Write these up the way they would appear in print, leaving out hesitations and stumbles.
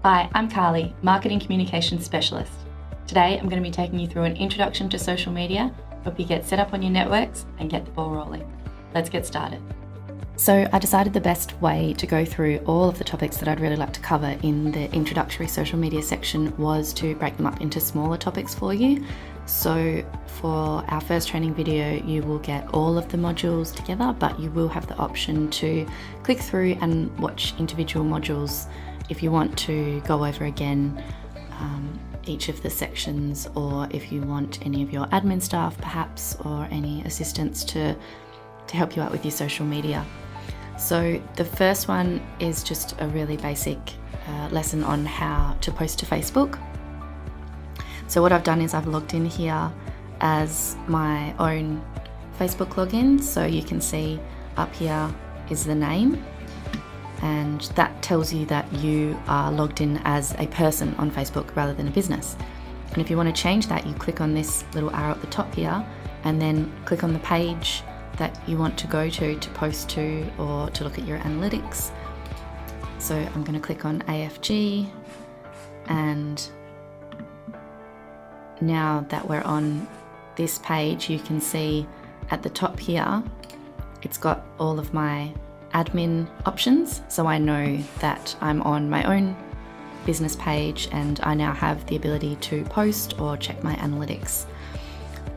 Hi, I'm Carly, Marketing Communications Specialist. Today I'm going to be taking you through an introduction to social media, help you get set up on your networks and get the ball rolling. Let's get started. So I decided the best way to go through all of the topics that I'd really like to cover in the introductory social media section was to break them up into smaller topics for you. So for our first training video, you will get all of the modules together, but you will have the option to click through and watch individual modules if you want to go over again each of the sections, or if you want any of your admin staff perhaps, or any assistants to help you out with your social media. So the first one is just a really basic lesson on how to post to Facebook. So what I've done is I've logged in here as my own Facebook login. So you can see up here is the name, and that tells you that you are logged in as a person on Facebook rather than a business. And if you want to change that, you click on this little arrow at the top here and then click on the page that you want to go to post to, or to look at your analytics. So I'm going to click on AFG, and now that we're on this page, you can see at the top here it's got all of my admin options, so I know that I'm on my own business page and I now have the ability to post or check my analytics.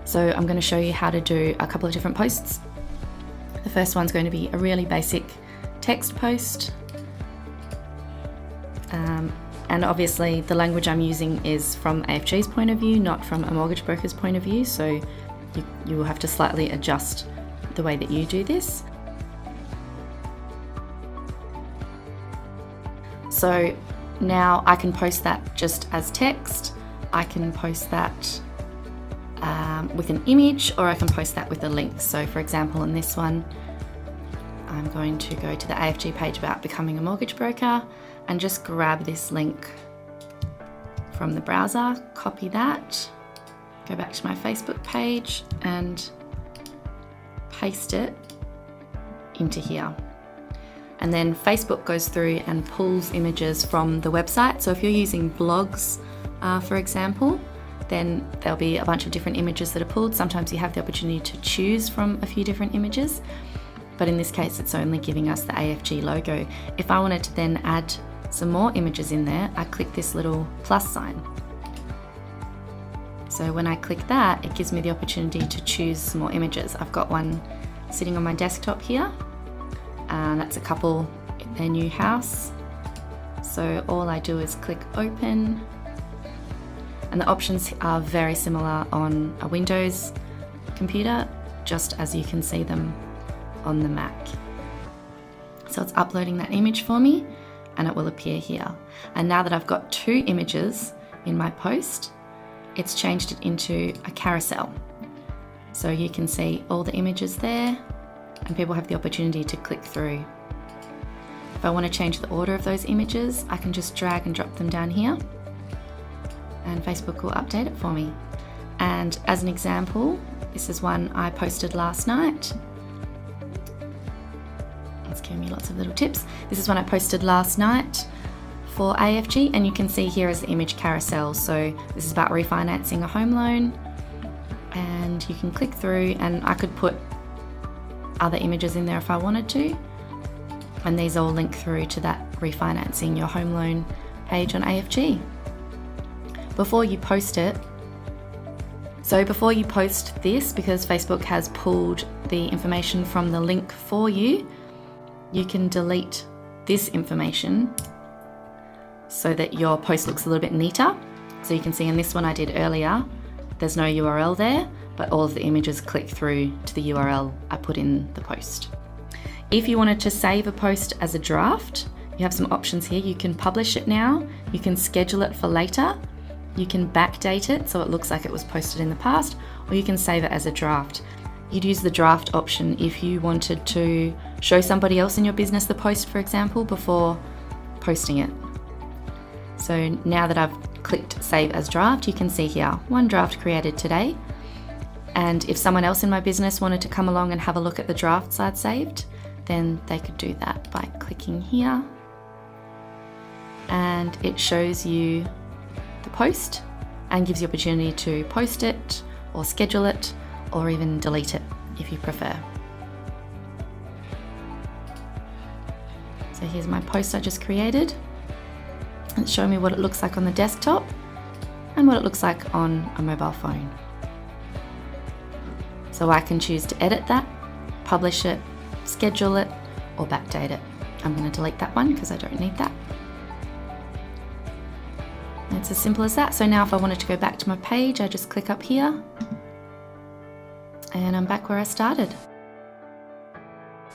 So I'm going to show you how to do a couple of different posts. The first one's going to be a really basic text post, and obviously the language I'm using is from AFG's point of view, not from a mortgage broker's point of view, so you will have to slightly adjust the way that you do this. So now I can post that just as text, I can post that with an image, or I can post that with a link. So for example, on this one, I'm going to go to the AFG page about becoming a mortgage broker and just grab this link from the browser, copy that, go back to my Facebook page and paste it into here. And then Facebook goes through and pulls images from the website. So if you're using blogs, for example, then there'll be a bunch of different images that are pulled. Sometimes you have the opportunity to choose from a few different images, but in this case it's only giving us the AFG logo. If I wanted to then add some more images in there, I click this little plus sign. So when I click that, it gives me the opportunity to choose some more images. I've got one sitting on my desktop here, and that's a couple in their new house. So all I do is click open, and the options are very similar on a Windows computer, just as you can see them on the Mac. So it's uploading that image for me and it will appear here. And now that I've got two images in my post, it's changed it into a carousel. So you can see all the images there, and people have the opportunity to click through. If I want to change the order of those images, I can just drag and drop them down here, and Facebook will update it for me. And as an example, this is one I posted last night. It's giving me lots of little tips. This is one I posted last night for AFG, and you can see here is the image carousel. So this is about refinancing a home loan, and you can click through, and I could put other images in there if I wanted to, and these all link through to that refinancing your home loan page on AFG. Before you post this, because Facebook has pulled the information from the link for you, you can delete this information so that your post looks a little bit neater. So you can see in this one I did earlier, there's no URL there, but all of the images click through to the URL I put in the post. If you wanted to save a post as a draft, you have some options here. You can publish it now, you can schedule it for later, you can backdate it so it looks like it was posted in the past, or you can save it as a draft. You'd use the draft option if you wanted to show somebody else in your business the post, for example, before posting it. So now that I've clicked save as draft, you can see here, one draft created today. And if someone else in my business wanted to come along and have a look at the drafts I'd saved, then they could do that by clicking here. and it shows you the post and gives you opportunity to post it or schedule it or even delete it if you prefer. So here's my post I just created. It's showing me what it looks like on the desktop and what it looks like on a mobile phone. So I can choose to edit that, publish it, schedule it, or backdate it. I'm going to delete that one because I don't need that. It's as simple as that. So now if I wanted to go back to my page, I just click up here and I'm back where I started.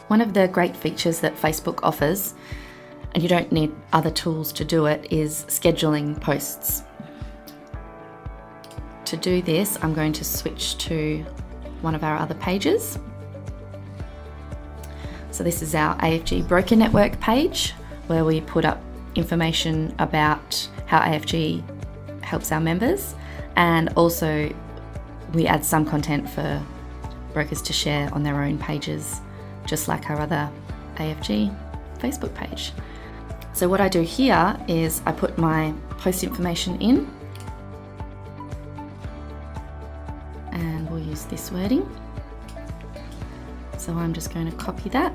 One of the great features that Facebook offers, and you don't need other tools to do it, is scheduling posts. To do this, I'm going to switch to one of our other pages. So this is our AFG Broker Network page, where we put up information about how AFG helps our members, and also we add some content for brokers to share on their own pages, just like our other AFG Facebook page. So what I do here is I put my post information in, and we'll use this wording. So I'm just going to copy that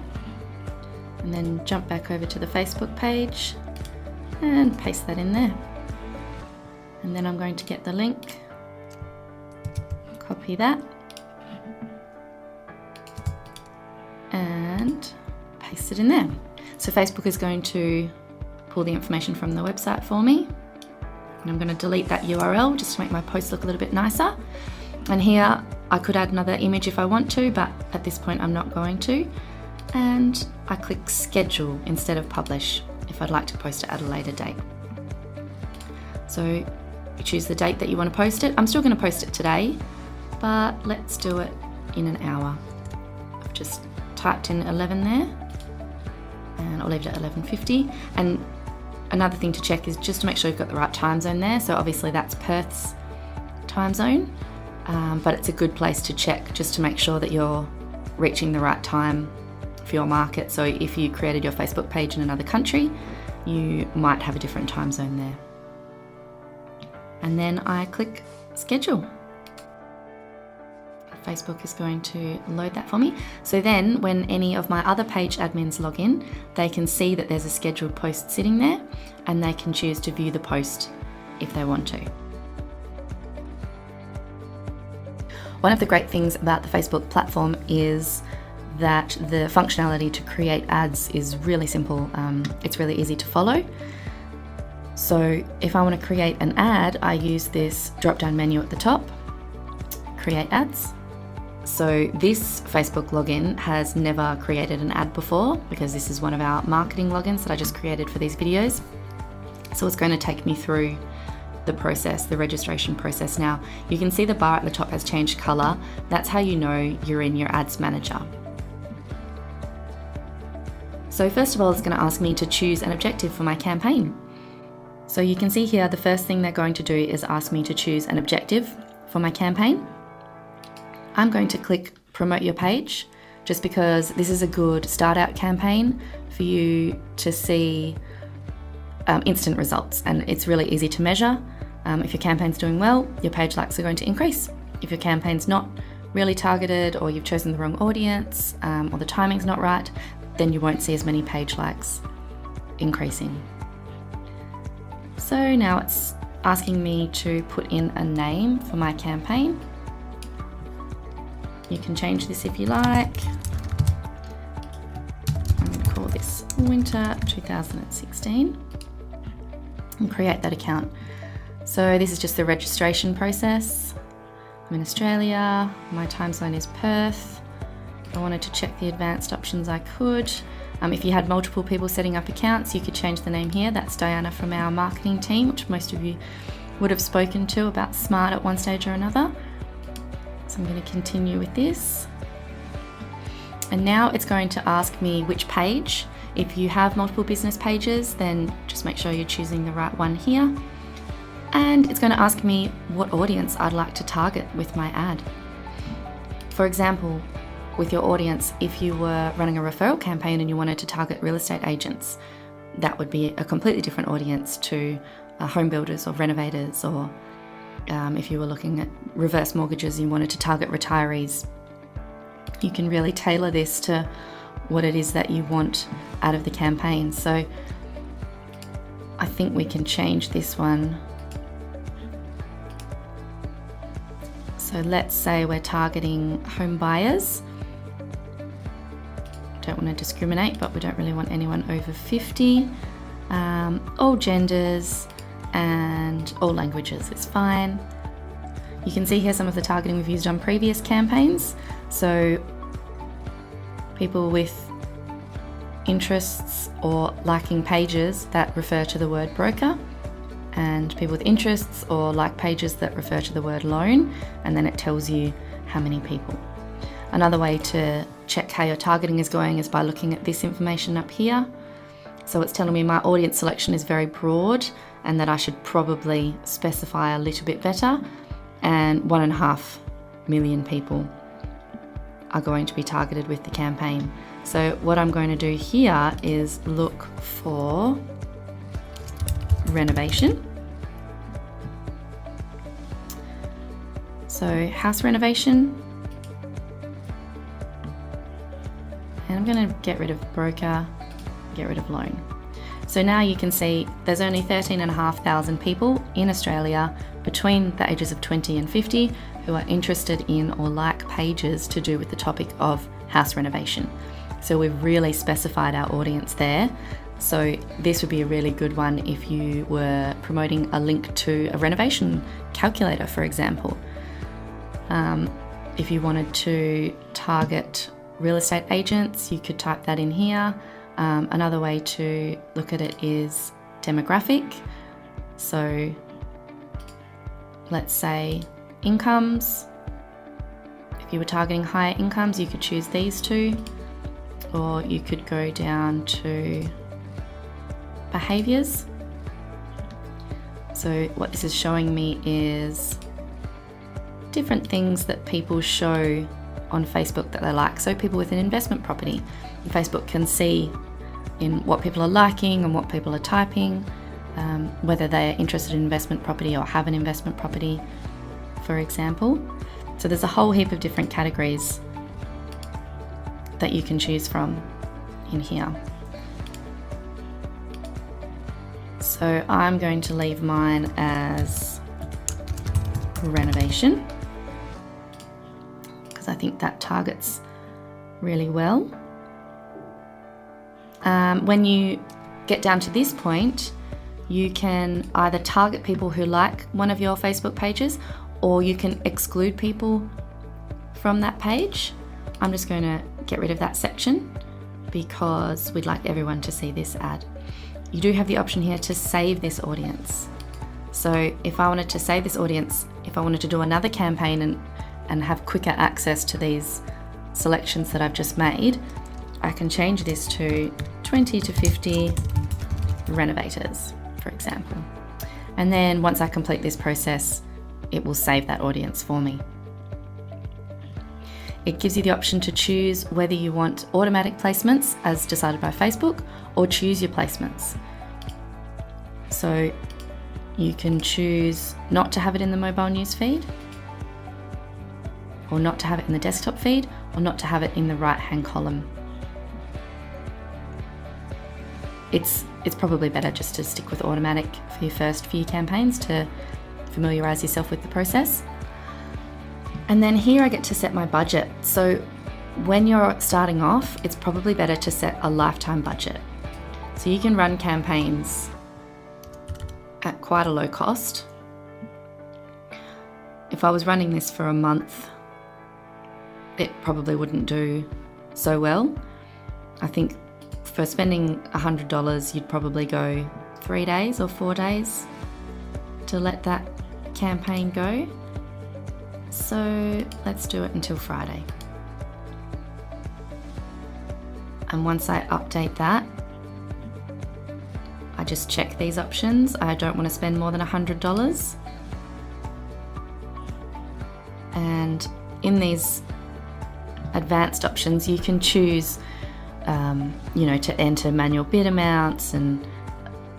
and then jump back over to the Facebook page and paste that in there. And then I'm going to get the link, copy that, and paste it in there. So Facebook is going to pull the information from the website for me. And I'm going to delete that URL just to make my post look a little bit nicer. And here I could add another image if I want to, but at this point I'm not going to. And I click schedule instead of publish if I'd like to post it at a later date. So you choose the date that you want to post it. I'm still going to post it today, but let's do it in an hour. I've just typed in 11 there, and I'll leave it at 11:50. And another thing to check is just to make sure you've got the right time zone there. So obviously that's Perth's time zone, but it's a good place to check just to make sure that you're reaching the right time for your market. So if you created your Facebook page in another country, you might have a different time zone there. And then I click schedule. Facebook is going to load that for me. So then when any of my other page admins log in, they can see that there's a scheduled post sitting there, and they can choose to view the post if they want to. One of the great things about the Facebook platform is that the functionality to create ads is really simple. It's really easy to follow. So if I want to create an ad, I use this drop-down menu at the top, create ads. So this Facebook login has never created an ad before, because this is one of our marketing logins that I just created for these videos. So it's going to take me through the process, the registration process. Now you can see the bar at the top has changed color. That's how you know you're in your ads manager. So first of all, it's going to ask me to choose an objective for my campaign. So you can see here, the first thing they're going to do is ask me to choose an objective for my campaign. I'm going to click promote your page, just because this is a good start out campaign for you to see instant results, and it's really easy to measure. If your campaign's doing well, your page likes are going to increase. If your campaign's not really targeted, or you've chosen the wrong audience, or the timing's not right, then you won't see as many page likes increasing. So now it's asking me to put in a name for my campaign. You can change this if you like. I'm going to call this Winter 2016 and create that account. So this is just the registration process. I'm in Australia, my time zone is Perth. If I wanted to check the advanced options, I could. If you had multiple people setting up accounts, you could change the name here. That's Diana from our marketing team, which most of you would have spoken to about Smart at one stage or another. So I'm going to continue with this. And now it's going to ask me which page. If you have multiple business pages, then just make sure you're choosing the right one here. And it's going to ask me what audience I'd like to target with my ad. For example, with your audience, if you were running a referral campaign and you wanted to target real estate agents, that would be a completely different audience to home builders or renovators, or if you were looking at reverse mortgages, you wanted to target retirees. You can really tailor this to what it is that you want out of the campaign. So I think we can change this one. So let's say we're targeting home buyers. Don't want to discriminate, but we don't really want anyone over 50. All genders and all languages is fine. You can see here some of the targeting we've used on previous campaigns. So people with interests or liking pages that refer to the word broker, and people with interests or like pages that refer to the word loan, and then it tells you how many people. Another way to check how your targeting is going is by looking at this information up here. So it's telling me my audience selection is very broad and that I should probably specify a little bit better, and 1.5 million people are going to be targeted with the campaign. So what I'm going to do here is look for renovation. So house renovation. And I'm going to get rid of broker, get rid of loan. So now you can see there's only 13,500 people in Australia between the ages of 20 and 50 who are interested in or like pages to do with the topic of house renovation. So we've really specified our audience there. So this would be a really good one if you were promoting a link to a renovation calculator, for example. If you wanted to target real estate agents, you could type that in here. Another way to look at it is demographic. So let's say incomes. If you were targeting higher incomes, you could choose these two, or you could go down to behaviours. So what this is showing me is different things that people show on Facebook that they like. So people with an investment property, and Facebook can see in what people are liking and what people are typing, whether they're interested in investment property or have an investment property, for example. So there's a whole heap of different categories that you can choose from in here. So I'm going to leave mine as renovation, because I think that targets really well. When you get down to this point, you can either target people who like one of your Facebook pages, or you can exclude people from that page. I'm just going to get rid of that section because we'd like everyone to see this ad. You do have the option here to save this audience. So if I wanted to save this audience, if I wanted to do another campaign and have quicker access to these selections that I've just made, I can change this to 20 to 50 renovators, for example. And then once I complete this process, it will save that audience for me. It gives you the option to choose whether you want automatic placements as decided by Facebook, or choose your placements. So you can choose not to have it in the mobile news feed, or not to have it in the desktop feed, or not to have it in the right-hand column. It's probably better just to stick with automatic for your first few campaigns to familiarise yourself with the process. And then here I get to set my budget. So when you're starting off, it's probably better to set a lifetime budget. So you can run campaigns at quite a low cost. If I was running this for a month, it probably wouldn't do so well. I think for spending $100, you'd probably go 3 days or 4 days to let that campaign go. So let's do it until Friday. And once I update that, I just check these options. I don't want to spend more than $100. And in these advanced options, you can choose to enter manual bid amounts, and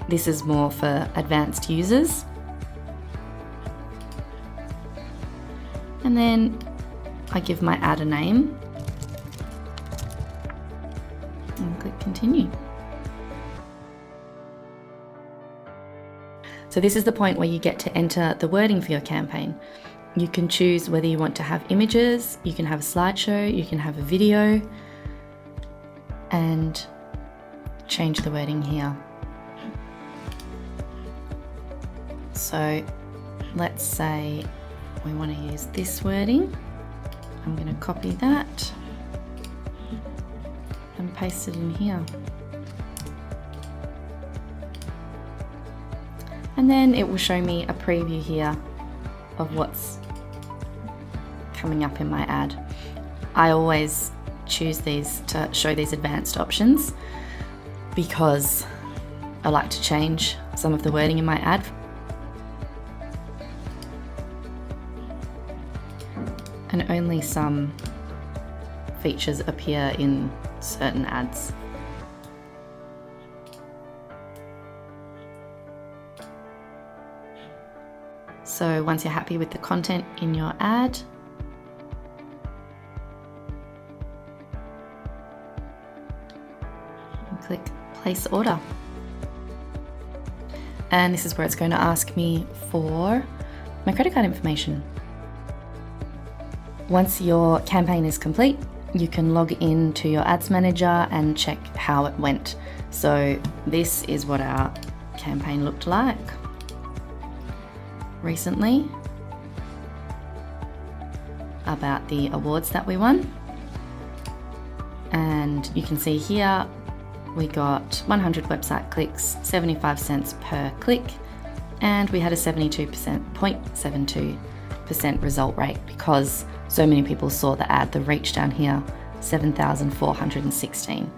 this is more for advanced users. And then I give my ad a name and click continue. So this is the point where you get to enter the wording for your campaign. You can choose whether you want to have images, you can have a slideshow, you can have a video, and change the wording here. So let's say we want to use this wording. I'm going to copy that and paste it in here. And then it will show me a preview here of what's coming up in my ad. I always choose these to show these advanced options because I like to change some of the wording in my ad. And only some features appear in certain ads. So once you're happy with the content in your ad, click place order. And this is where it's going to ask me for my credit card information. Once your campaign is complete, you can log in to your ads manager and check how it went. So this is what our campaign looked like recently, about the awards that we won. And you can see here we got 100 website clicks, 75 cents per click, and we had a 72.72% result rate because so many people saw the ad. The reach down here, 7,416.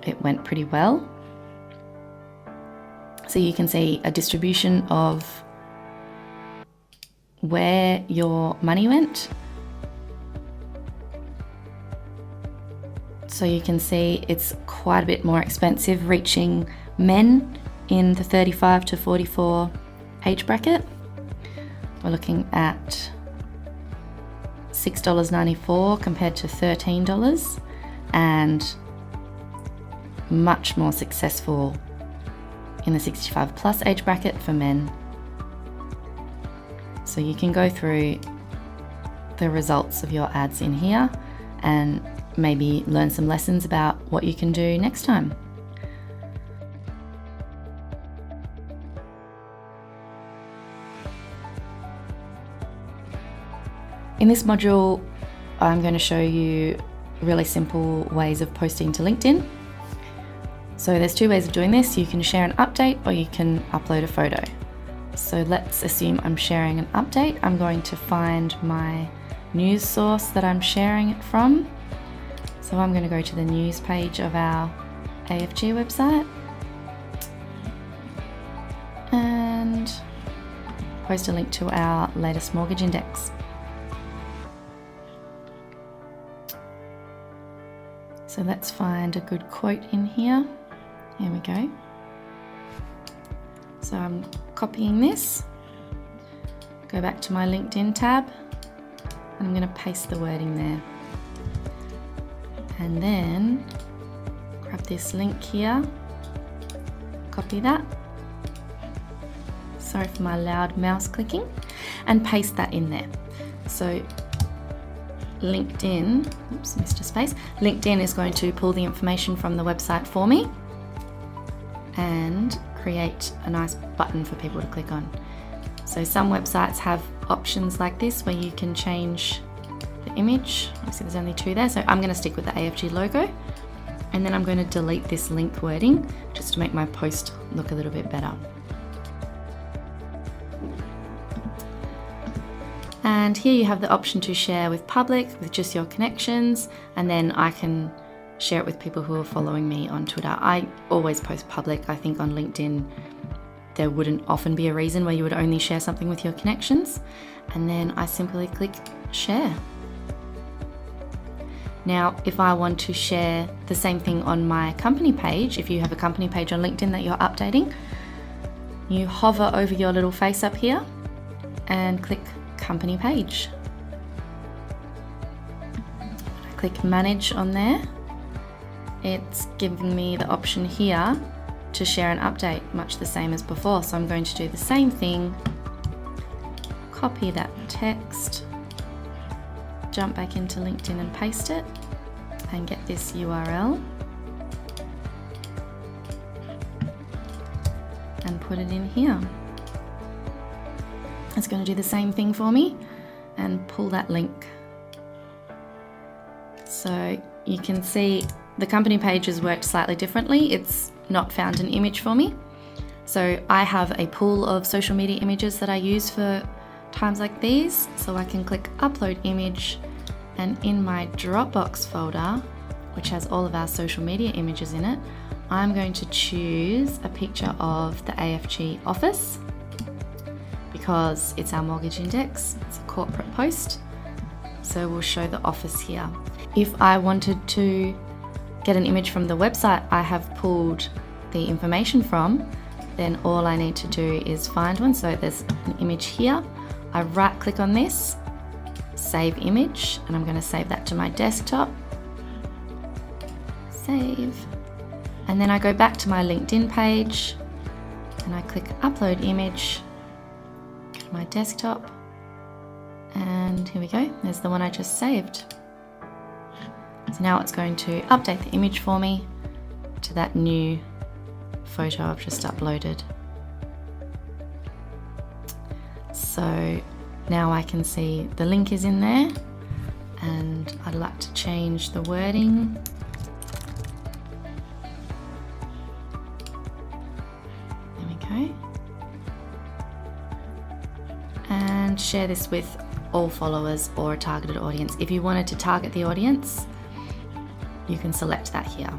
It went pretty well. So you can see a distribution of where your money went. So you can see it's quite a bit more expensive reaching men in the 35 to 44 age bracket. We're looking at $6.94 compared to $13, and much more successful in the 65 plus age bracket for men. So you can go through the results of your ads in here and maybe learn some lessons about what you can do next time. In this module, I'm going to show you really simple ways of posting to LinkedIn. So there's two ways of doing this. You can share an update or you can upload a photo. So let's assume I'm sharing an update. I'm going to find my news source that I'm sharing it from. So I'm going to go to the news page of our AFG website and post a link to our latest mortgage index. So let's find a good quote in here. Here we go. So I'm copying this, go back to my LinkedIn tab, and I'm going to paste the wording there. And then grab this link here, copy that. Sorry for my loud mouse clicking, and paste that in there. So LinkedIn, oops, missed a space. LinkedIn is going to pull the information from the website for me and create a nice button for people to click on. So some websites have options like this where you can change the image. Obviously there's only two there, so I'm going to stick with the AFG logo, and then I'm going to delete this link wording just to make my post look a little bit better. And here you have the option to share with public, with just your connections, and then I can share it with people who are following me on Twitter. I always post public. I think on LinkedIn there wouldn't often be a reason where you would only share something with your connections. And then I simply click share. Now, if I want to share the same thing on my company page, if you have a company page on LinkedIn that you're updating, you hover over your little face up here and click company page. I click manage on there. It's given me the option here to share an update, much the same as before. So I'm going to do the same thing, copy that text, jump back into LinkedIn and paste it, and get this URL and put it in here. It's going to do the same thing for me and pull that link. So you can see the company page has worked slightly differently. It's not found an image for me. So I have a pool of social media images that I use for times like these. So I can click upload image, and in my Dropbox folder, which has all of our social media images in it, I'm going to choose a picture of the AFG office because it's our mortgage index. It's a corporate post. So we'll show the office here. If I wanted to get an image from the website I have pulled the information from, then all I need to do is find one. So there's an image here. I right click on this, save image, and I'm going to save that to my desktop. Save. And then I go back to my LinkedIn page and I click upload image, go to my desktop, and here we go. There's the one I just saved. So now it's going to update the image for me to that new photo I've just uploaded. So now I can see the link is in there, and I'd like to change the wording. There we go. And share this with all followers or a targeted audience. If you wanted to target the audience, you can select that here.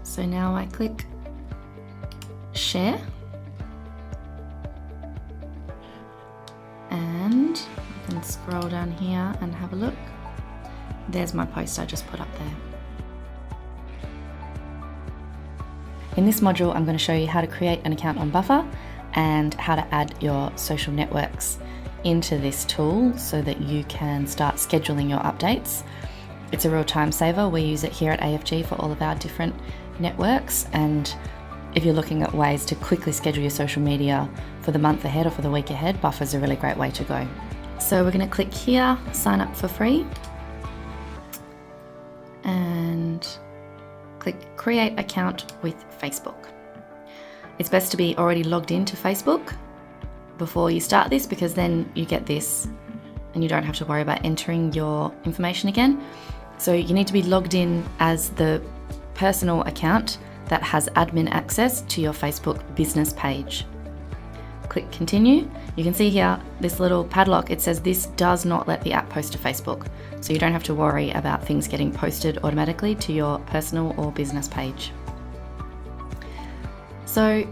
So now I click share, and I can scroll down here and have a look. There's my post I just put up there. In this module, I'm going to show you how to create an account on Buffer and how to add your social networks into this tool so that you can start scheduling your updates. It's a real time saver. We use it here at AFG for all of our different networks, and if you're looking at ways to quickly schedule your social media for the month ahead or for the week ahead, Buffer's a really great way to go. So we're going to click here, sign up for free, and click create account with Facebook. It's best to be already logged into Facebook before you start this, because then you get this and you don't have to worry about entering your information again. So you need to be logged in as the personal account that has admin access to your Facebook business page. Click continue. You can see here this little padlock. It says this does not let the app post to Facebook. So you don't have to worry about things getting posted automatically to your personal or business page. So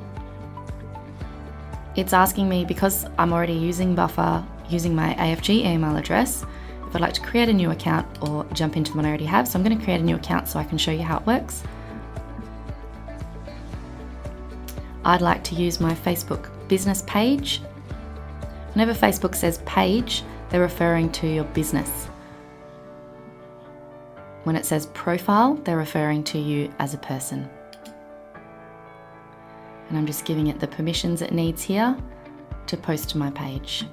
it's asking me, because I'm already using Buffer, using my AFG email address, if I'd like to create a new account or jump into the one I already have. So I'm going to create a new account so I can show you how it works. I'd like to use my Facebook business page. Whenever Facebook says page, they're referring to your business. When it says profile, they're referring to you as a person. And I'm just giving it the permissions it needs here to post to my page.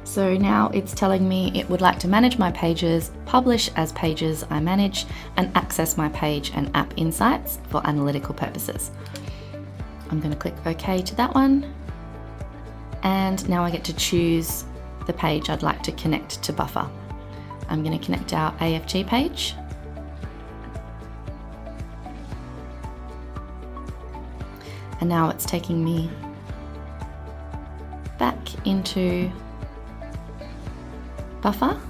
So now it's telling me it would like to manage my pages, publish as pages I manage, and access my page and app insights for analytical purposes. I'm going to click OK to that one. And now I get to choose the page I'd like to connect to Buffer. I'm going to connect our AFG page. And now it's taking me back into Buffer.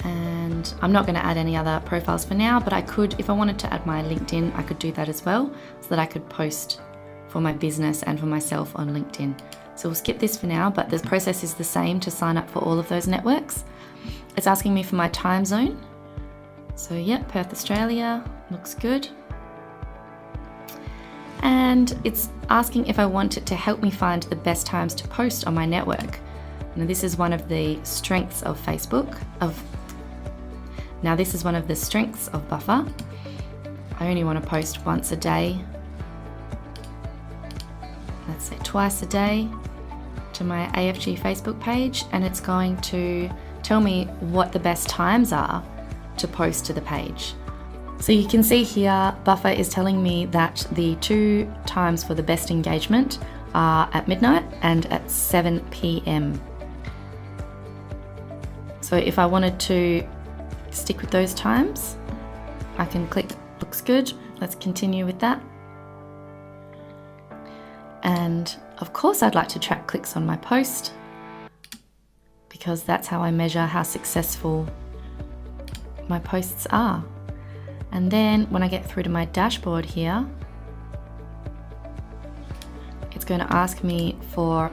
And I'm not going to add any other profiles for now, but I could, if I wanted to add my LinkedIn, I could do that as well, so that I could post for my business and for myself on LinkedIn. So we'll skip this for now, but the process is the same to sign up for all of those networks. It's asking me for my time zone. So yeah, Perth, Australia, looks good. And it's asking if I want it to help me find the best times to post on my network. Now this is one of the strengths of Facebook. This is one of the strengths of Buffer. I only want to post once a day. Let's say twice a day to my AFG Facebook page, and it's going to tell me what the best times are to post to the page. So you can see here, Buffer is telling me that the 2 times for the best engagement are at midnight and at 7 p.m. So if I wanted to stick with those times, I can click looks good. Let's continue with that. And of course I'd like to track clicks on my post, because that's how I measure how successful my posts are. And then when I get through to my dashboard here, it's going to ask me for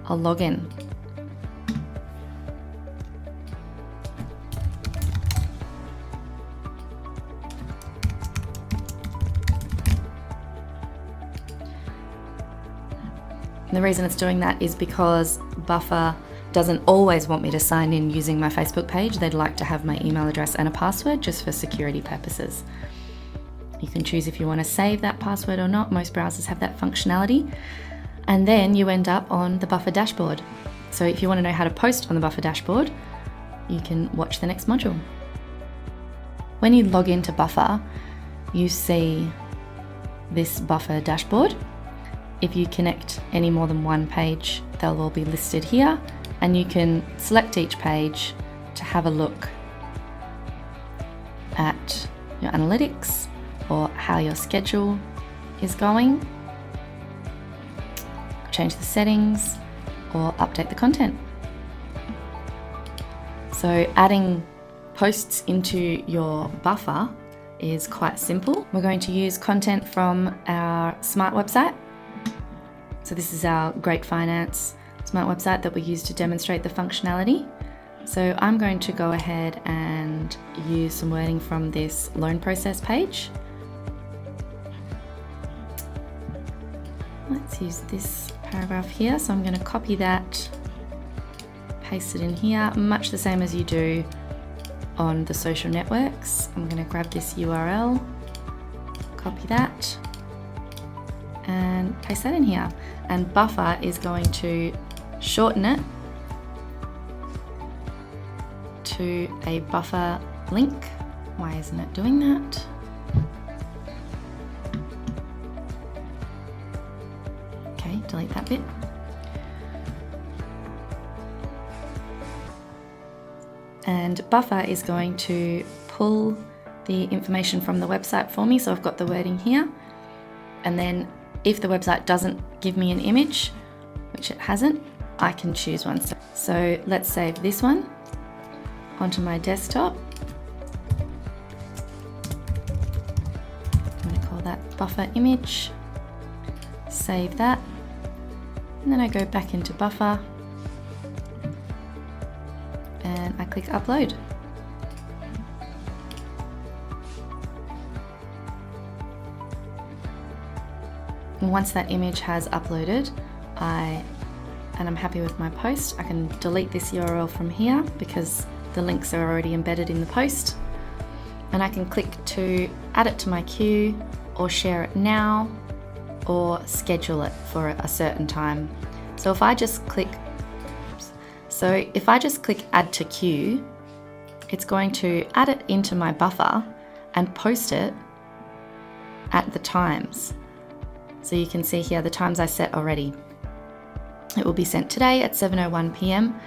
a login. And the reason it's doing that is because Buffer doesn't always want me to sign in using my Facebook page. They'd like to have my email address and a password just for security purposes. You can choose if you want to save that password or not. Most browsers have that functionality. And then you end up on the Buffer dashboard. So if you want to know how to post on the Buffer dashboard, you can watch the next module. When you log into Buffer, you see this Buffer dashboard. If you connect any more than one page, they'll all be listed here, and you can select each page to have a look at your analytics or how your schedule is going, change the settings, or update the content. So adding posts into your Buffer is quite simple. We're going to use content from our smart website. So this is our Great Finance smart website that we use to demonstrate the functionality. So I'm going to go ahead and use some wording from this loan process page. Let's use this paragraph here. So I'm going to copy that, paste it in here, much the same as you do on the social networks. I'm going to grab this URL, copy that, and paste that in here. And Buffer is going to shorten it to a Buffer link. Why isn't it doing that? Okay, delete that bit. And Buffer is going to pull the information from the website for me. So I've got the wording here. And then if the website doesn't give me an image, which it hasn't, I can choose one. So let's save this one onto my desktop. I'm going to call that Buffer image. Save that. And then I go back into Buffer and I click upload. And once that image has uploaded, and I'm happy with my post, I can delete this URL from here because the links are already embedded in the post. And I can click to add it to my queue, or share it now, or schedule it for a certain time. So if I just click add to queue, it's going to add it into my Buffer and post it at the times. So you can see here the times I set already. It will be sent today at 7:01 p.m.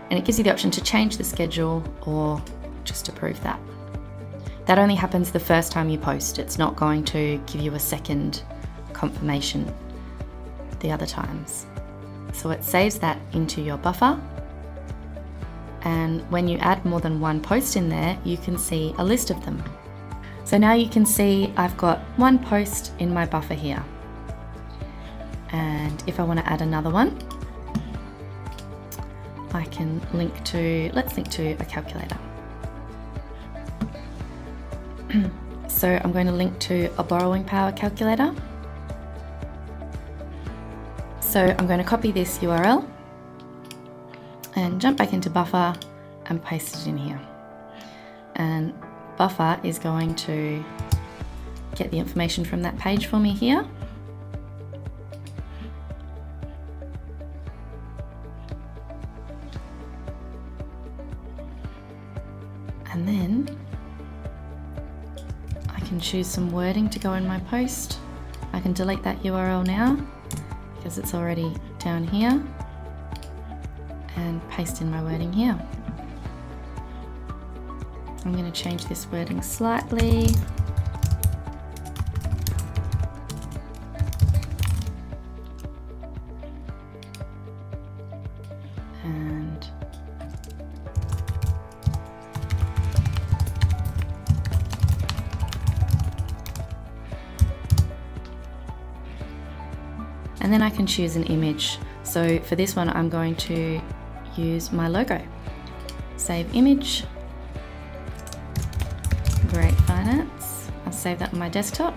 and it gives you the option to change the schedule or just approve that. That only happens the first time you post. It's not going to give you a second confirmation the other times. So it saves that into your Buffer, And when you add more than one post in there, you can see a list of them. So now you can see I've got one post in my buffer here. And if I want to add another one, I can let's link to a calculator. So I'm going to link to a borrowing power calculator. So I'm going to copy this URL and jump back into Buffer and paste it in here. And Buffer is going to get the information from that page for me here. And then I can choose some wording to go in my post. I can delete that URL now because it's already down here, and paste in my wording here. I'm going to change this wording slightly. And then I can choose an image. So for this one, I'm going to use my logo. Save image, Great Finance. I'll save that on my desktop.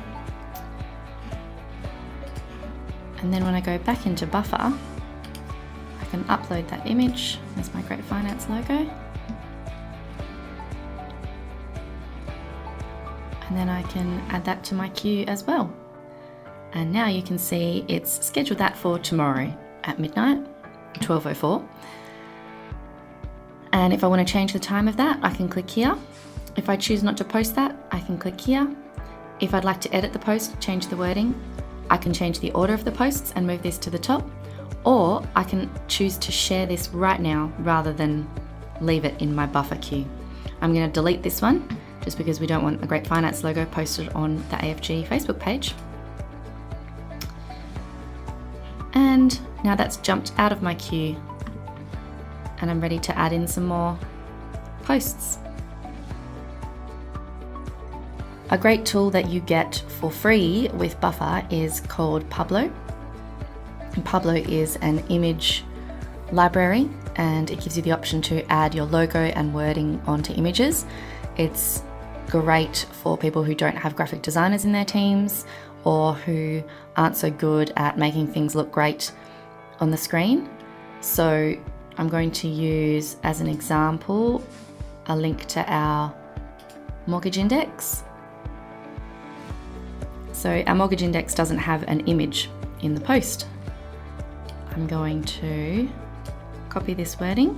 And then when I go back into Buffer, I can upload that image. There's my Great Finance logo. And then I can add that to my queue as well. And now you can see it's scheduled that for tomorrow at midnight, 12:04. And if I want to change the time of that, I can click here. If I choose not to post that, I can click here. If I'd like to edit the post, change the wording, I can change the order of the posts and move this to the top. Or I can choose to share this right now rather than leave it in my buffer queue. I'm going to delete this one just because we don't want a Great Finance logo posted on the AFG Facebook page. And now that's jumped out of my queue and I'm ready to add in some more posts. A great tool that you get for free with Buffer is called Pablo. And Pablo is an image library and it gives you the option to add your logo and wording onto images. It's great for people who don't have graphic designers in their teams or who aren't so good at making things look great on the screen. So I'm going to use as an example a link to our mortgage index. So our mortgage index doesn't have an image in the post. I'm going to copy this wording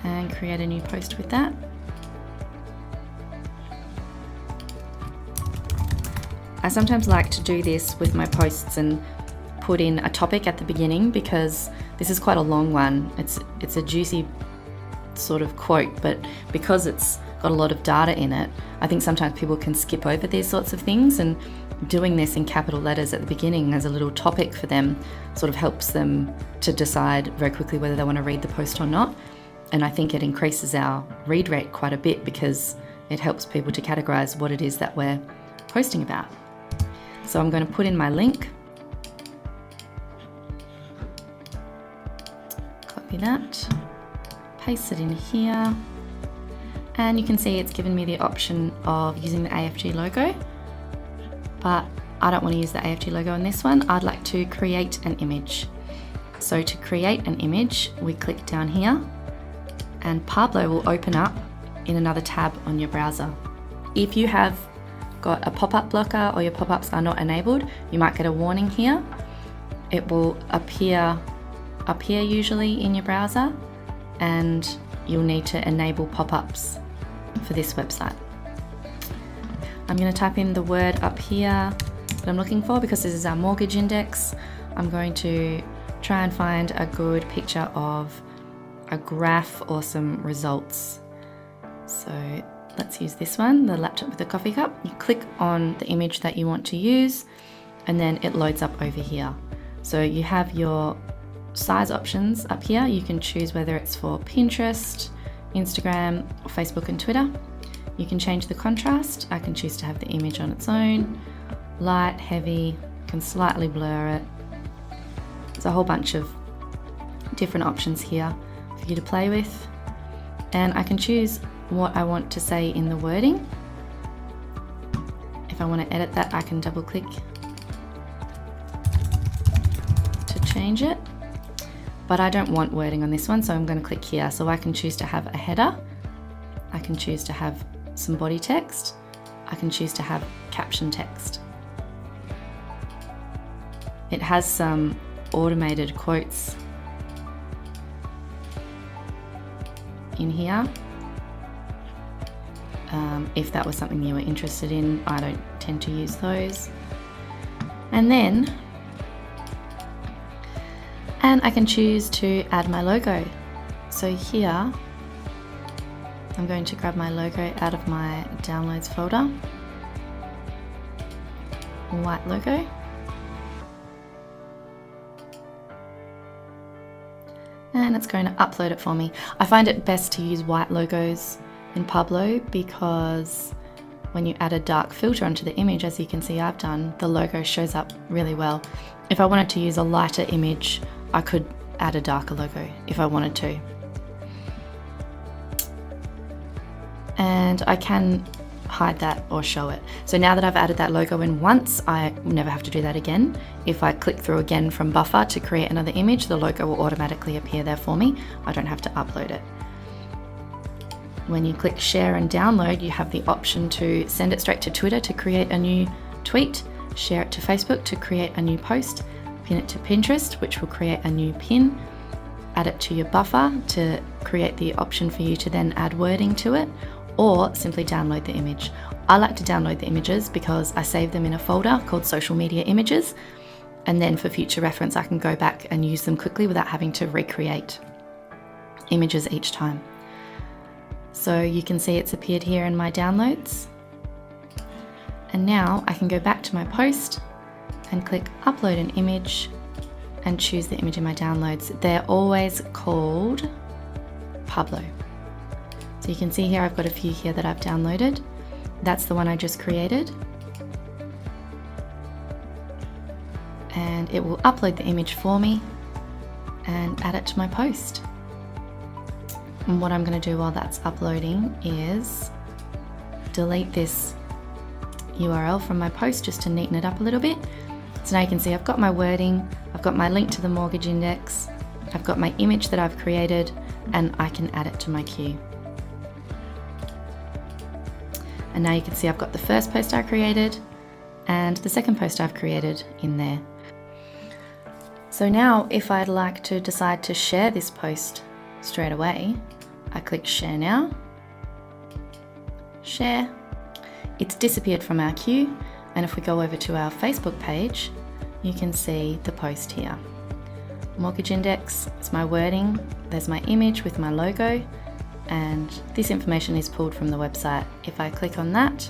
and create a new post with that. I sometimes like to do this with my posts and put in a topic at the beginning because this is quite a long one. It's a juicy sort of quote, but because it's got a lot of data in it, I think sometimes people can skip over these sorts of things, and doing this in capital letters at the beginning as a little topic for them sort of helps them to decide very quickly whether they want to read the post or not. And I think it increases our read rate quite a bit because it helps people to categorize what it is that we're posting about. So I'm going to put in my link, copy that, paste it in here, and you can see it's given me the option of using the AFG logo, but I don't want to use the AFG logo on this one. I'd like to create an image. So to create an image, we click down here and Pablo will open up in another tab on your browser. If you have got a pop-up blocker or your pop-ups are not enabled, you might get a warning here. It will appear up here usually in your browser, and you'll need to enable pop-ups for this website. I'm going to type in the word up here that I'm looking for because this is our mortgage index. I'm going to try and find a good picture of a graph or some results. So let's use this one, the laptop with the coffee cup. You click on the image that you want to use and then it loads up over here. So you have your size options up here. You can choose whether it's for Pinterest, Instagram, or Facebook and Twitter. You can change the contrast. I can choose to have the image on its own, light, heavy, can slightly blur it. There's a whole bunch of different options here for you to play with. And I can choose what I want to say in the wording. If I want to edit that, I can double click to change it. But I don't want wording on this one, so I'm going to click here. So I can choose to have a header. I can choose to have some body text. I can choose to have caption text. It has some automated quotes in here. If that was something you were interested in, I don't tend to use those. And I can choose to add my logo. So here, I'm going to grab my logo out of my downloads folder. White logo. And it's going to upload it for me. I find it best to use white logos in Pablo because when you add a dark filter onto the image, as you can see I've done, the logo shows up really well. If I wanted to use a lighter image, I could add a darker logo if I wanted to. And I can hide that or show it. So now that I've added that logo in once, I never have to do that again. If I click through again from buffer to create another image, the logo will automatically appear there for me. I don't have to upload it. When you click share and download, you have the option to send it straight to Twitter to create a new tweet, share it to Facebook to create a new post, pin it to Pinterest, which will create a new pin, add it to your buffer to create the option for you to then add wording to it, or simply download the image. I like to download the images because I save them in a folder called social media images, and then for future reference I can go back and use them quickly without having to recreate images each time. So you can see it's appeared here in my downloads. And now I can go back to my post and click upload an image and choose the image in my downloads. They're always called Pablo. So you can see here I've got a few here that I've downloaded. That's the one I just created. And it will upload the image for me and add it to my post. And what I'm going to do while that's uploading is delete this URL from my post just to neaten it up a little bit. So now you can see I've got my wording, I've got my link to the mortgage index, I've got my image that I've created, and I can add it to my queue. And now you can see I've got the first post I created and the second post I've created in there. So now if I'd like to decide to share this post straight away, I click share now, share. It's disappeared from our queue, and if we go over to our Facebook page, you can see the post here. Mortgage index, it's my wording, there's my image with my logo, and this information is pulled from the website. If I click on that,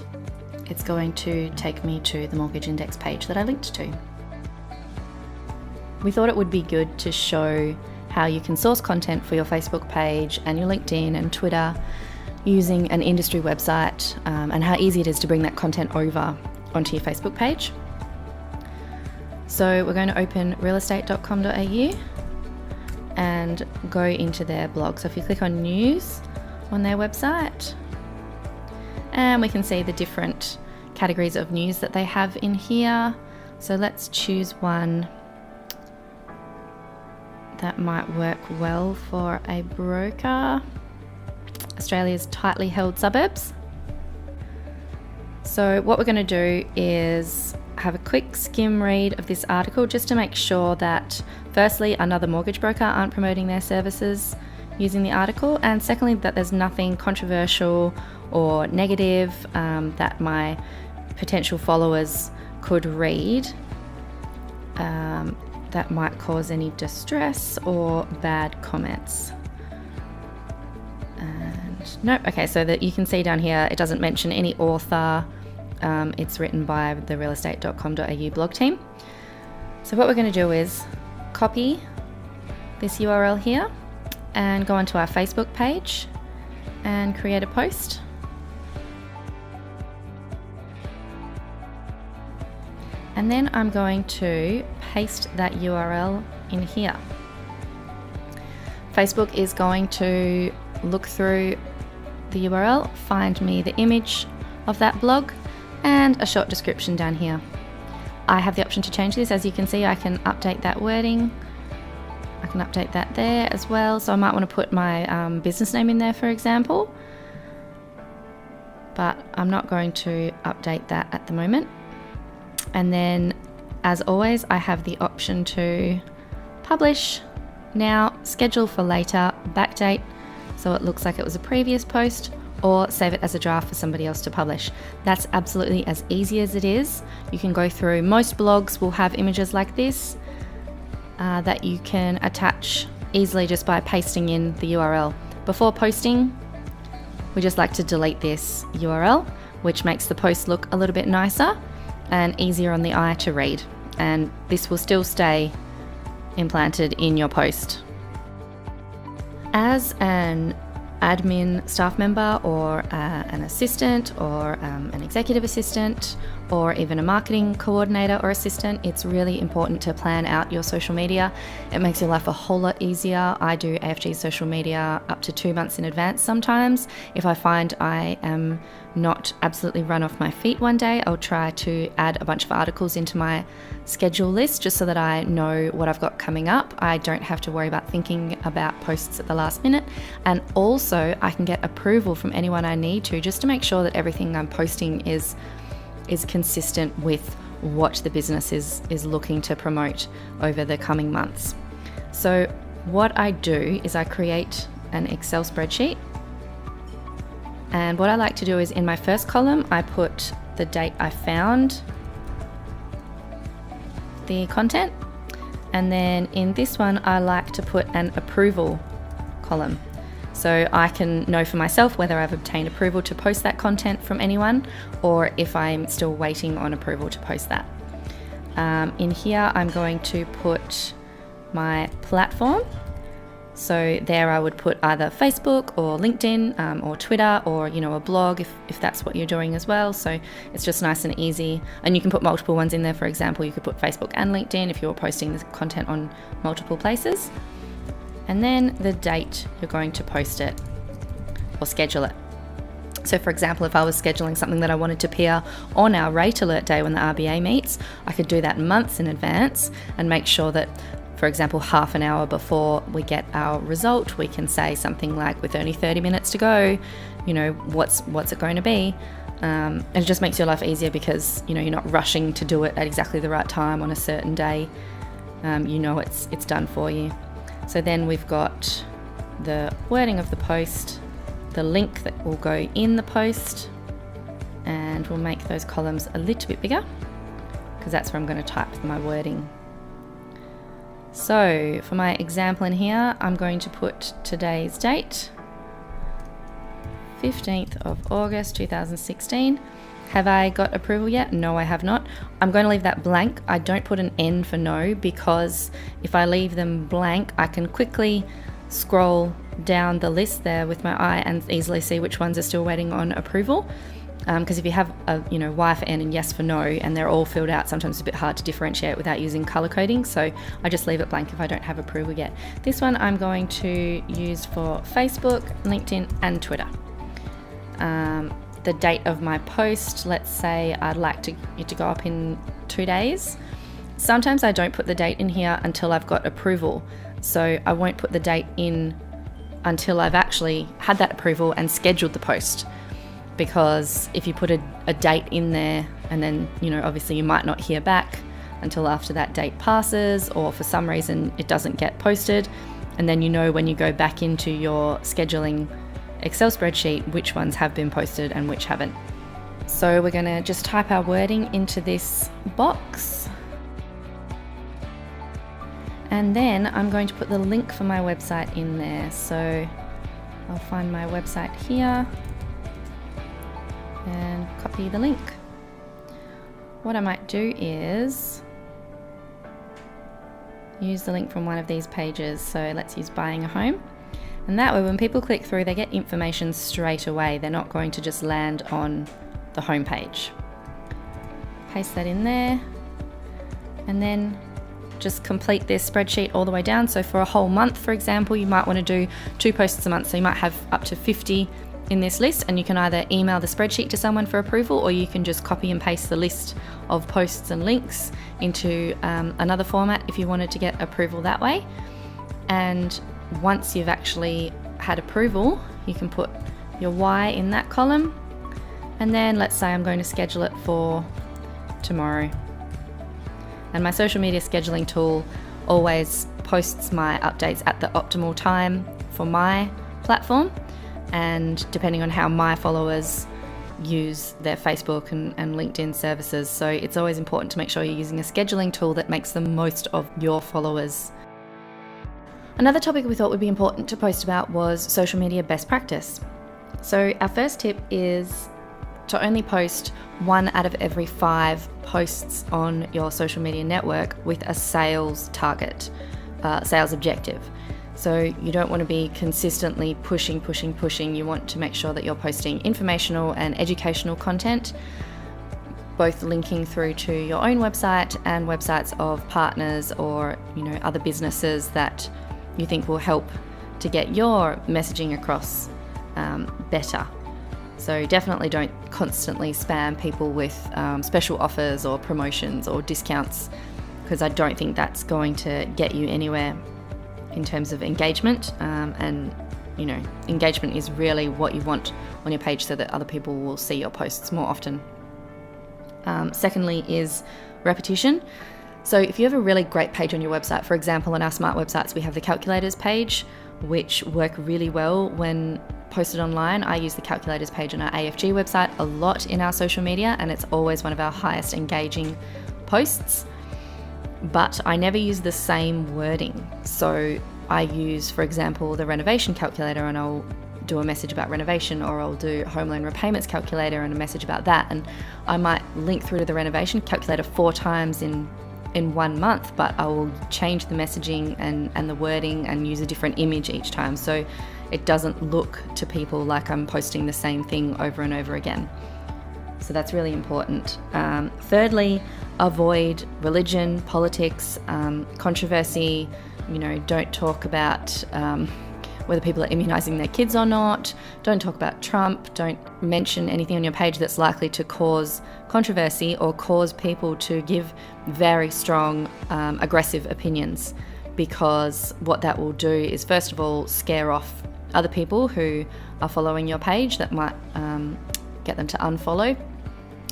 it's going to take me to the mortgage index page that I linked to. We thought it would be good to show how you can source content for your Facebook page and your LinkedIn and Twitter using an industry website, and how easy it is to bring that content over onto your Facebook page. So we're going to open realestate.com.au and go into their blog. So if you click on news on their website, and we can see the different categories of news that they have in here. So let's choose one that might work well for a broker. Australia's tightly held suburbs. So what we're going to do is have a quick skim read of this article just to make sure that firstly another mortgage broker aren't promoting their services using the article, and secondly that there's nothing controversial or negative that my potential followers could read that might cause any distress or bad comments. And no, okay, so that you can see down here, it doesn't mention any author. It's written by the realestate.com.au blog team. So what we're going to do is copy this URL here and go onto our Facebook page and create a post. And then I'm going to paste that URL in here. Facebook is going to look through the URL, find me the image of that blog and a short description down here. I have the option to change this. As you can see, I can update that wording. I can update that there as well. So I might want to put my business name in there, for example, but I'm not going to update that at the moment. And then, as always, I have the option to publish now, schedule for later, backdate, so it looks like it was a previous post, or save it as a draft for somebody else to publish. That's absolutely as easy as it is. You can go through, most blogs will have images like this that you can attach easily just by pasting in the URL. Before posting, we just like to delete this URL, which makes the post look a little bit nicer and easier on the eye to read. And this will still stay implanted in your post. As an admin staff member or an assistant or an executive assistant or even a marketing coordinator or assistant, it's really important to plan out your social media. It makes your life a whole lot easier. I do AFG social media up to 2 months in advance sometimes. If I find I am not absolutely run off my feet one day, I'll try to add a bunch of articles into my schedule list just so that I know what I've got coming up. I don't have to worry about thinking about posts at the last minute, and also I can get approval from anyone I need to, just to make sure that everything I'm posting is consistent with what the business is looking to promote over the coming months. So what I do is I create an Excel spreadsheet, and what I like to do is in my first column I put the date I found the content, and then in this one I like to put an approval column, so I can know for myself whether I've obtained approval to post that content from anyone or if I'm still waiting on approval to post that. In here I'm going to put my platform. So there I would put either Facebook or LinkedIn or Twitter or a blog if that's what you're doing as well. So it's just nice and easy, and you can put multiple ones in there. For example, you could put Facebook and LinkedIn if you're posting this content on multiple places. And then the date you're going to post it or schedule it. So for example, if I was scheduling something that I wanted to appear on our rate alert day when the RBA meets, I could do that months in advance and make sure that, for example, half an hour before we get our result, we can say something like, with only 30 minutes to go, what's it going to be? And it just makes your life easier because, you're not rushing to do it at exactly the right time on a certain day. It's done for you. So then we've got the wording of the post, the link that will go in the post, and we'll make those columns a little bit bigger because that's where I'm going to type my wording. So for my example in here, I'm going to put today's date, 15th of August 2016. Have I got approval yet? No, I have not. I'm going to leave that blank. I don't put an N for no, because if I leave them blank, I can quickly scroll down the list there with my eye and easily see which ones are still waiting on approval. Because if you have a Y for N and yes for no, and they're all filled out, sometimes it's a bit hard to differentiate without using color coding. So I just leave it blank if I don't have approval yet. This one I'm going to use for Facebook, LinkedIn, and Twitter. The date of my post, let's say I'd like it to go up in 2 days. Sometimes I don't put the date in here until I've got approval. So I won't put the date in until I've actually had that approval and scheduled the post. Because if you put a date in there and then, obviously you might not hear back until after that date passes, or for some reason it doesn't get posted, and then when you go back into your scheduling Excel spreadsheet which ones have been posted and which haven't. So we're going to just type our wording into this box, and then I'm going to put the link for my website in there. So I'll find my website here and copy the link. What I might do is use the link from one of these pages. So let's use buying a home. And that way when people click through, they get information straight away. They're not going to just land on the home page. Paste that in there. And then just complete this spreadsheet all the way down. So for a whole month, for example, you might want to do 2 posts a month. So you might have up to 50 in this list, and you can either email the spreadsheet to someone for approval, or you can just copy and paste the list of posts and links into another format if you wanted to get approval that way. And once you've actually had approval, you can put your why in that column. And then let's say I'm going to schedule it for tomorrow. And my social media scheduling tool always posts my updates at the optimal time for my platform, and depending on how my followers use their Facebook and LinkedIn services. So it's always important to make sure you're using a scheduling tool that makes the most of your followers. Another topic we thought would be important to post about was social media best practice. So our first tip is to only post 1 out of every 5 posts on your social media network with a sales target, sales objective. So you don't want to be consistently pushing. You want to make sure that you're posting informational and educational content, both linking through to your own website and websites of partners or, other businesses that you think will help to get your messaging across better. So definitely don't constantly spam people with special offers or promotions or discounts, because I don't think that's going to get you anywhere in terms of engagement. And engagement is really what you want on your page so that other people will see your posts more often. Secondly is repetition. So if you have a really great page on your website, for example, on our smart websites, we have the calculators page, which work really well when posted online. I use the calculators page on our AFG website a lot in our social media, and it's always one of our highest engaging posts. But I never use the same wording. So I use, for example, the renovation calculator, and I'll do a message about renovation, or I'll do home loan repayments calculator and a message about that. And I might link through to the renovation calculator 4 times in 1 month, but I will change the messaging and the wording and use a different image each time, so it doesn't look to people like I'm posting the same thing over and over again. So that's really important. Thirdly, avoid religion, politics, controversy. Don't talk about whether people are immunising their kids or not. Don't talk about Trump. Don't mention anything on your page that's likely to cause controversy or cause people to give very strong, aggressive opinions, because what that will do is, first of all, scare off other people who are following your page. That might get them to unfollow.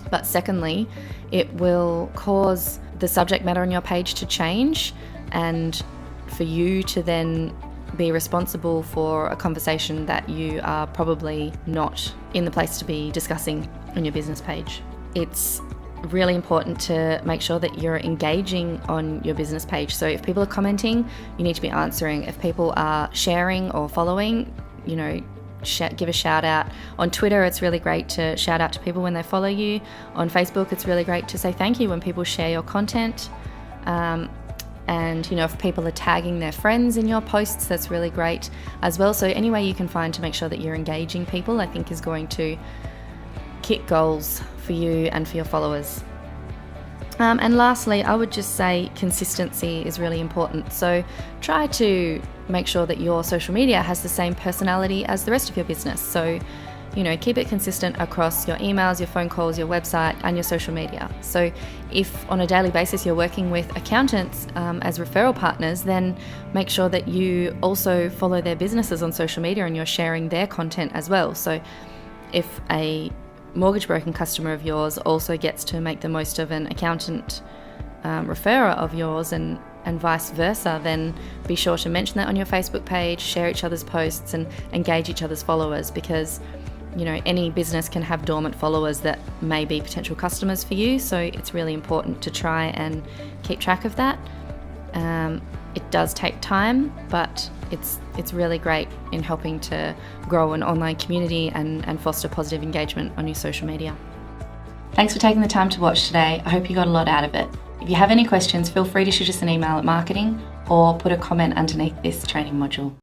But secondly, it will cause the subject matter on your page to change, and for you to then be responsible for a conversation that you are probably not in the place to be discussing on your business page. It's really important to make sure that you're engaging on your business page. So if people are commenting, you need to be answering. If people are sharing or following, give a shout out. On Twitter, it's really great to shout out to people when they follow you. On Facebook, it's really great to say thank you when people share your content. And if people are tagging their friends in your posts, that's really great as well. So any way you can find to make sure that you're engaging people, I think is going to kick goals for you and for your followers. And lastly, I would just say consistency is really important. So try to make sure that your social media has the same personality as the rest of your business. So keep it consistent across your emails, your phone calls, your website, and your social media. So if on a daily basis you're working with accountants as referral partners, then make sure that you also follow their businesses on social media and you're sharing their content as well. So if a mortgage broking customer of yours also gets to make the most of an accountant referrer of yours and vice versa, then be sure to mention that on your Facebook page, share each other's posts and engage each other's followers, because any business can have dormant followers that may be potential customers for you. So it's really important to try and keep track of that. It does take time, but it's really great in helping to grow an online community and foster positive engagement on your social media. Thanks for taking the time to watch today. I hope you got a lot out of it. If you have any questions, feel free to shoot us an email at marketing or put a comment underneath this training module.